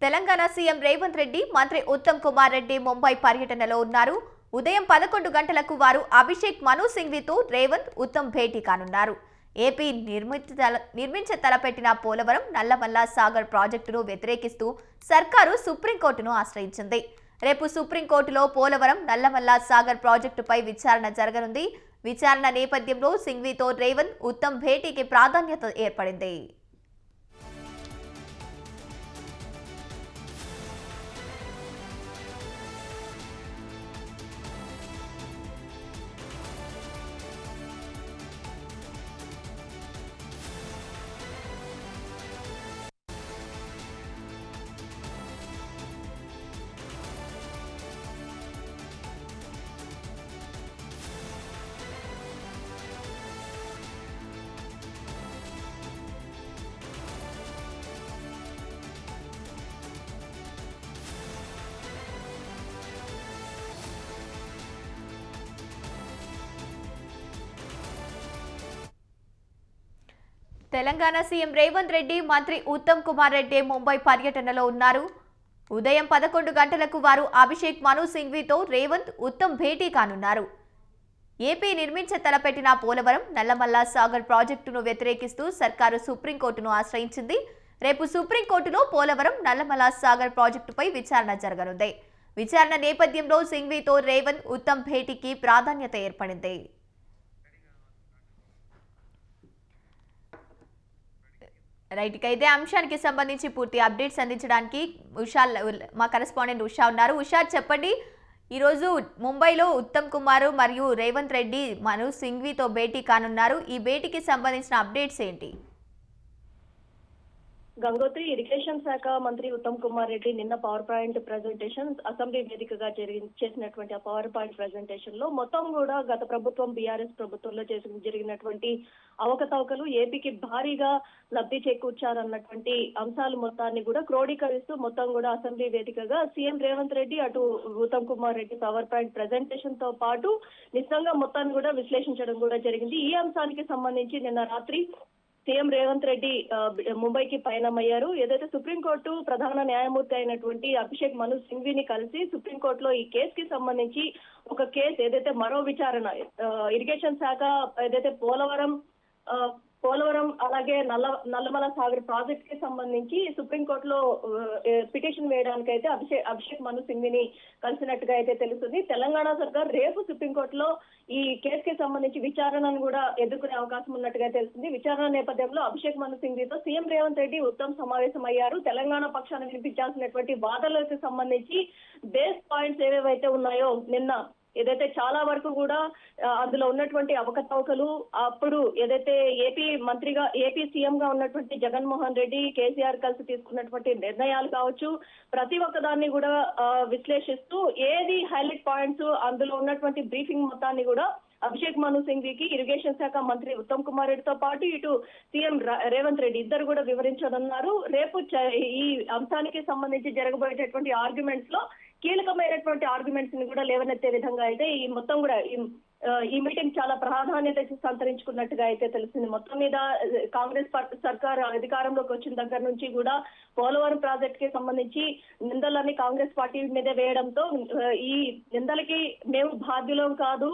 Telangana CM Revanth Reddy మంత్రి ఉత్తమ్ కుమార్ రెడ్డి ముంబై పర్యటనలో ఉన్నారు. ఉదయం 11 గంటలకు వారు అభిషేక్ మను సింఘ్వితో రేవంత్ ఉత్తమ్ భేటీ కానున్నారు. ఏపీ నిర్మించ తలపెట్టిన పోలవరం నల్లమల్ల సాగర్ ప్రాజెక్టును వ్యతిరేకిస్తూ సర్కారు సుప్రీంకోర్టును ఆశ్రయించింది. రేపు సుప్రీంకోర్టులో పోలవరం నల్లమల్ల సాగర్ ప్రాజెక్టుపై విచారణ జరగనుంది. విచారణ నేపథ్యంలో సింఘ్వితో రేవంత్ ఉత్తమ్ భేటీకి ప్రాధాన్యత ఏర్పడింది. తెలంగాణ సీఎం రేవంత్ రెడ్డి మంత్రి ఉత్తమ్ కుమార్ రెడ్డి ముంబై పర్యటనలో ఉన్నారు. ఉదయం 11 గంటలకు వారు అభిషేక్ మను సింఘ్వితో రేవంత్ ఉత్తమ్ భేటీ కానున్నారు. ఏపీ నిర్మించ తలపెట్టిన పోలవరం నల్లమల్ల సాగర్ ప్రాజెక్టును వ్యతిరేకిస్తూ సర్కారు సుప్రీంకోర్టును ఆశ్రయించింది. రేపు సుప్రీంకోర్టులో పోలవరం నల్లమల్ల సాగర్ ప్రాజెక్టుపై విచారణ జరగనుంది. విచారణ నేపథ్యంలో సింఘ్వితో రేవంత్ ఉత్తమ్ భేటీకి ప్రాధాన్యత ఏర్పడింది. రైట్ అయితే అంశానికి సంబంధించి పూర్తి అప్డేట్స్ అందించడానికి మా కరెస్పాండెంట్ ఉషా ఉన్నారు. ఉషా, చెప్పండి, ఈరోజు ముంబైలో ఉత్తమ్ కుమార్ మరియు రేవంత్ రెడ్డి మను సింఘ్వితో భేటీ కానున్నారు. ఈ భేటీకి సంబంధించిన అప్డేట్స్ ఏంటి? గంగోత్రి, ఇరిగేషన్ శాఖ మంత్రి ఉత్తమ్ కుమార్ రెడ్డి నిన్న పవర్ పాయింట్ ప్రెజెంటేషన్ అసెంబ్లీ వేదికగా చేసినటువంటి ఆ పవర్ పాయింట్ ప్రెజెంటేషన్ లో మొత్తం కూడా గత ప్రభుత్వం బీఆర్ఎస్ ప్రభుత్వంలో జరిగినటువంటి అవకతవకలు ఏపీకి భారీగా లబ్ధి చేకూర్చారన్నటువంటి అంశాలు మొత్తాన్ని కూడా క్రోడీకరిస్తూ మొత్తం కూడా అసెంబ్లీ వేదికగా సీఎం రేవంత్ రెడ్డి అటు Uttam Kumar Reddy power point presentation తో పాటు నిజంగా మొత్తాన్ని కూడా విశ్లేషించడం కూడా జరిగింది. ఈ అంశానికి సంబంధించి నిన్న రాత్రి సీఎం రేవంత్ రెడ్డి ముంబైకి పయనమయ్యారు. ఏదైతే సుప్రీంకోర్టు ప్రధాన న్యాయమూర్తి అయినటువంటి అభిషేక్ మను సింఘ్విని కలిసి సుప్రీంకోర్టులో ఈ కేసుకి సంబంధించి ఒక కేసు ఏదైతే మరో విచారణ ఇరిగేషన్ శాఖ ఏదైతే పోలవరం అలాగే నల్లమల సాగర్ ప్రాజెక్ట్ కి సంబంధించి సుప్రీంకోర్టులో పిటిషన్ వేయడానికి అయితే అభిషేక్ మను సింఘ్విని కలిసినట్టుగా అయితే తెలుస్తుంది. తెలంగాణ సర్కార్ రేపు సుప్రీంకోర్టులో ఈ కేసుకి సంబంధించి విచారణను కూడా ఎదుర్కొనే అవకాశం ఉన్నట్టుగా తెలుస్తుంది. విచారణ నేపథ్యంలో అభిషేక్ మను సింఘ్వితో సీఎం రేవంత్ రెడ్డి ఉత్తమ్ సమావేశం అయ్యారు. తెలంగాణ పక్షాన్ని వినిపించాల్సినటువంటి వాదనలకు సంబంధించి బేస్ పాయింట్స్ ఏవేవైతే ఉన్నాయో నిన్న ఏదైతే చాలా వరకు కూడా అందులో ఉన్నటువంటి అవకతవకలు, అప్పుడు ఏదైతే ఏపీ సీఎం గా ఉన్నటువంటి జగన్మోహన్ రెడ్డి కేసీఆర్ కలిసి తీసుకున్నటువంటి నిర్ణయాలు కావచ్చు, ప్రతి ఒక్కదాన్ని కూడా విశ్లేషిస్తూ ఏది హైలైట్ పాయింట్స్ అందులో ఉన్నటువంటి బ్రీఫింగ్ మొత్తాన్ని కూడా అభిషేక్ మను సింఘ్వికి ఇరిగేషన్ శాఖ మంత్రి ఉత్తమ్ కుమార్ రెడ్డితో పాటు ఇటు సీఎం రేవంత్ రెడ్డి ఇద్దరు కూడా వివరించనున్నారు. రేపు ఈ అంశానికి సంబంధించి జరగబోయేటటువంటి ఆర్గ్యుమెంట్స్ లో కీలకమైనటువంటి ఆర్గ్యుమెంట్స్ ని కూడా లేవనెత్తే విధంగా అయితే ఈ మొత్తం కూడా ఈ మీటింగ్ చాలా ప్రాధాన్యత సంతరించుకున్నట్టుగా అయితే తెలిసింది. మొత్తం మీద కాంగ్రెస్ సర్కార్ అధికారంలోకి వచ్చిన దగ్గర నుంచి కూడా పోలవరం ప్రాజెక్ట్ కి సంబంధించి నిందలన్నీ కాంగ్రెస్ పార్టీ మీద వేయడంతో ఈ నిందలకి మేము బాధ్యులం కాదు,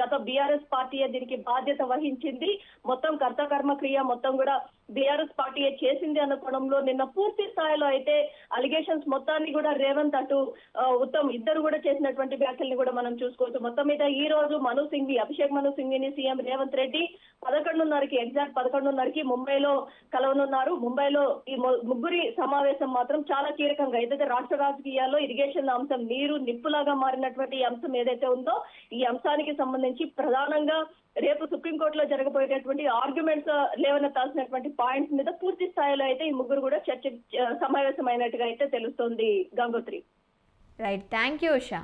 గత బీఆర్ఎస్ పార్టీయే దీనికి బాధ్యత వహించింది, మొత్తం కర్మ క్రియ మొత్తం కూడా బీఆర్ఎస్ పార్టీయే చేసింది అనుకోవడంలో నిన్న పూర్తి స్థాయిలో అయితే అలిగేషన్స్ మొత్తాన్ని కూడా రేవంత్ అటు ఉత్తమ్ ఇద్దరు కూడా చేసినటువంటి వ్యాఖ్యల్ని కూడా మనం చూసుకోవచ్చు. మొత్తం మీద ఈ రోజు అభిషేక్ మను సింఘ్విని సీఎం రేవంత్ రెడ్డి 11:30కి ముంబైలో కలవనున్నారు. ముంబైలో ఈ ముగ్గురి సమావేశం మాత్రం చాలా కీలకంగా ఏదైతే రాష్ట్ర రాజకీయాల్లో ఇరిగేషన్ అంశం నీరు నిప్పులాగా మారినటువంటి అంశం ఏదైతే ఉందో ఈ అంశానికి సంబంధించి ప్రధానంగా రేపు సుప్రీంకోర్టులో జరగబోయేటటువంటి ఆర్గ్యుమెంట్స్ లేవనెత్తాల్సినటువంటి పాయింట్స్ మీద పూర్తి స్థాయిలో అయితే ఈ ముగ్గురు కూడా సమావేశమైనట్టుగా అయితే తెలుస్తోంది. Gangotri. Right, thank you Usha.